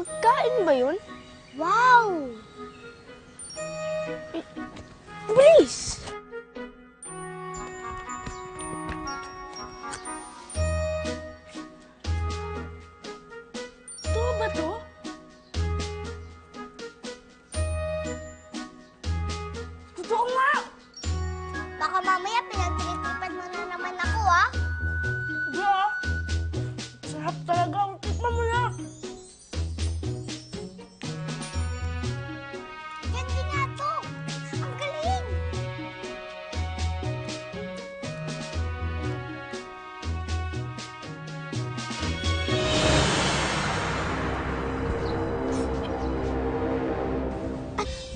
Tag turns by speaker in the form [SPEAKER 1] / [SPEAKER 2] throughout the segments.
[SPEAKER 1] Pagkain ba yun?
[SPEAKER 2] Wow!
[SPEAKER 1] Bilis! Totoo ba to? Totoo nga!
[SPEAKER 2] Baka mamaya pinagtitipan mo na naman ako, ah.
[SPEAKER 1] Hindi ah. Sarap talaga. Tikman mo na.
[SPEAKER 2] Ganda nga to. Ang galing.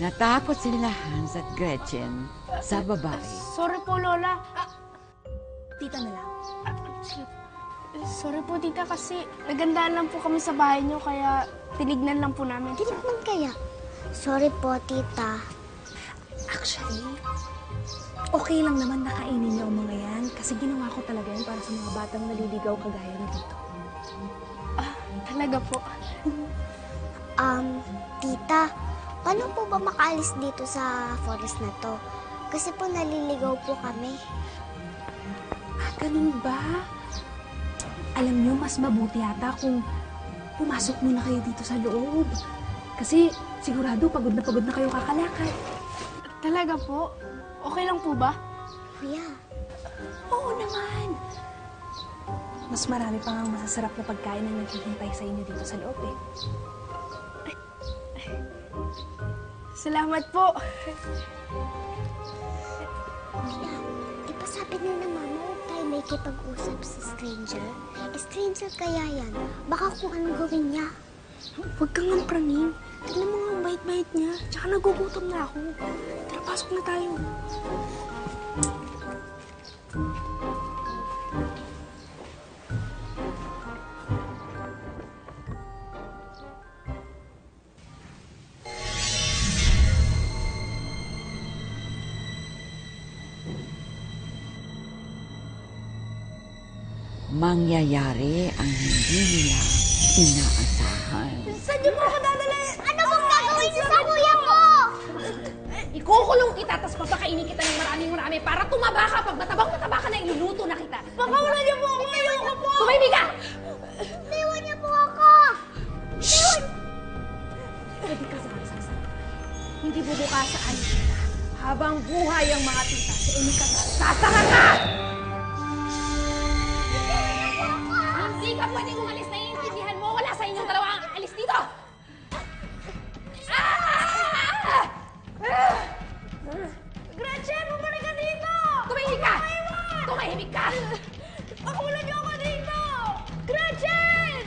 [SPEAKER 3] Natakot sila Hans at Gretchen sa babae.
[SPEAKER 1] Sorry po, Lola.
[SPEAKER 4] Tita na lang.
[SPEAKER 1] Sige. Sorry po, tita, kasi nagandaan lang po kami sa bahay niyo, kaya tinignan lang po namin.
[SPEAKER 2] Tinignan kaya? Sorry po, tita.
[SPEAKER 4] Actually, okay lang naman na kainin niyo ang mga yan kasi ginawa ko talaga yan para sa mga batang naliligaw kagaya na dito.
[SPEAKER 1] Talaga po.
[SPEAKER 2] Tita, paano po ba makaalis dito sa forest na to? Kasi po naliligaw po kami.
[SPEAKER 4] Ganun ba? Alam niyo, mas mabuti yata kung pumasok muna kayo dito sa loob. Kasi sigurado pagod na kayo kakalakad.
[SPEAKER 1] Talaga po? Okay lang po ba?
[SPEAKER 2] Kuya,
[SPEAKER 4] Oo naman. Mas marami pa nga masasarap na pagkain na naghihintay sa inyo dito sa loob eh.
[SPEAKER 1] Salamat po.
[SPEAKER 2] kuya, di ba sabi na ng mama huwag tayo may kipag-usap sa stranger? Stranger kaya yan. Baka kung anong gawin niya.
[SPEAKER 1] Huwag kang ampraning. Tignan mo nga ang bait-bait niya. Tsaka nagugutom na ako. Tara, pasok na tayo.
[SPEAKER 3] Mangyayari ang hindi nila inaasahan.
[SPEAKER 1] Saan niyo po ako dadalhin?
[SPEAKER 2] Ano bang gagawin niyo sa kuya ko?
[SPEAKER 5] Ikukulong kita, tapos papakainin kita ng marami para tumaba ka. Pag mataba ka na, iluluto na kita.
[SPEAKER 1] Pakawalan niyo po ako. Ayoko po.
[SPEAKER 5] Tumahimik ka!
[SPEAKER 2] Iwan niyo po ako!
[SPEAKER 5] Hindi ka sakasasa. Hindi bubukasaan kita. Habang buhay ang mga tita, sa inyo ka sasara ka! Hindi ka pwedeng umalis. Naiintindihan mo. Wala sa inyong dalawa ang alis dito!
[SPEAKER 1] Gretchen, bumalik ka dito!
[SPEAKER 5] Tumahimik ka! Tumahimik ka!
[SPEAKER 1] Pakawalan niyo ako dito! Gretchen!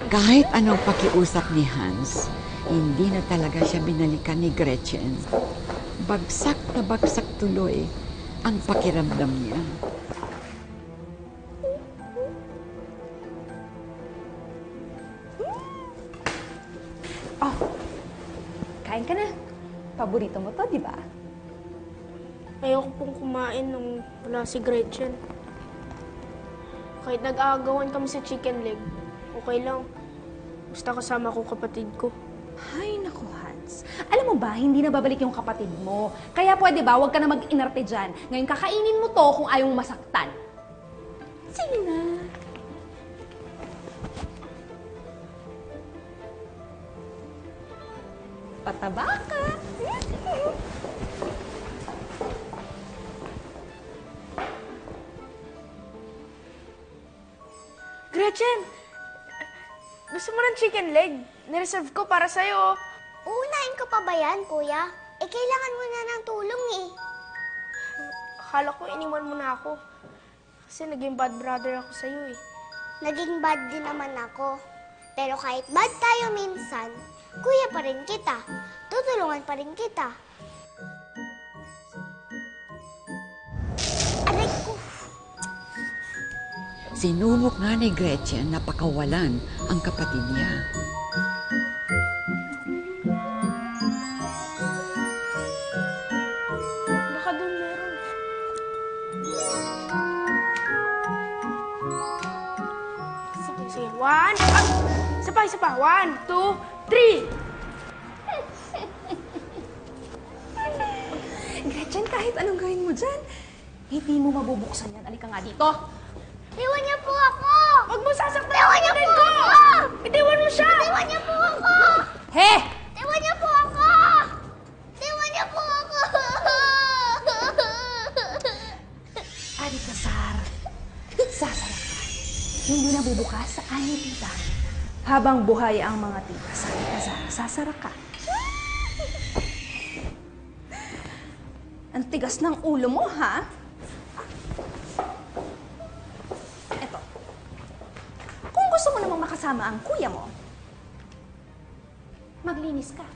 [SPEAKER 3] Kahit anong pakiusap ni Hans, hindi na talaga siya binalikan ni Gretchen. Bagsak na bagsak tuloy ang pakiramdam niya.
[SPEAKER 4] Oh, kain ka na. Paborito mo to, di ba?
[SPEAKER 1] Ayoko pong kumain nung wala si Gretchen. Kahit nag-aagawan kami sa chicken leg, okay lang. Basta kasama ko kapatid ko.
[SPEAKER 4] Ay, naku, Hans. Alam mo ba, hindi na babalik yung kapatid mo. Kaya pwede ba, huwag ka na mag-inarte dyan. Ngayon, kakainin mo to kung ayaw mong masaktan. Sige na. Pataba ka.
[SPEAKER 1] Gretchen! Gusto mo ng chicken leg? Nireserve ko para sa'yo.
[SPEAKER 2] Uunahin ko pa ba yan, kuya? Kailangan mo na ng tulong eh.
[SPEAKER 1] Akala ko iniwan mo na ako. Kasi naging bad brother ako sa'yo eh.
[SPEAKER 2] Naging bad din naman ako. Pero kahit bad tayo minsan, kuya pa rin kita. Tutulungan pa rin kita. Aray ko.
[SPEAKER 3] Sinubok nga ni Gretchen na pakawalan ang kapatid niya.
[SPEAKER 1] Baka doon meron. Sige. One. Isa pa. 1, 2, 3.
[SPEAKER 4] Gretchen, kahit anong gawin mo dyan, hindi mo mabubuksan yan. Alika nga dito.
[SPEAKER 2] Iwan niyo po ako!
[SPEAKER 1] Huwag mo sasaktan
[SPEAKER 2] Iwan niyo po ako!
[SPEAKER 1] Bitiwan mo siya!
[SPEAKER 2] Iwan niyo po ako!
[SPEAKER 4] He!
[SPEAKER 2] Iwan niyo po ako! Iwan niyo po ako!
[SPEAKER 4] Alika, Sar. Sasarap ka. Hindi na bubukas sa ani tita. Habang buhay ang mga tita, sabi ka, Sar, sasarap ka. Ang tigas ng ulo mo, ha? Eto. Kung gusto mo namang makasama ang kuya mo, maglinis ka.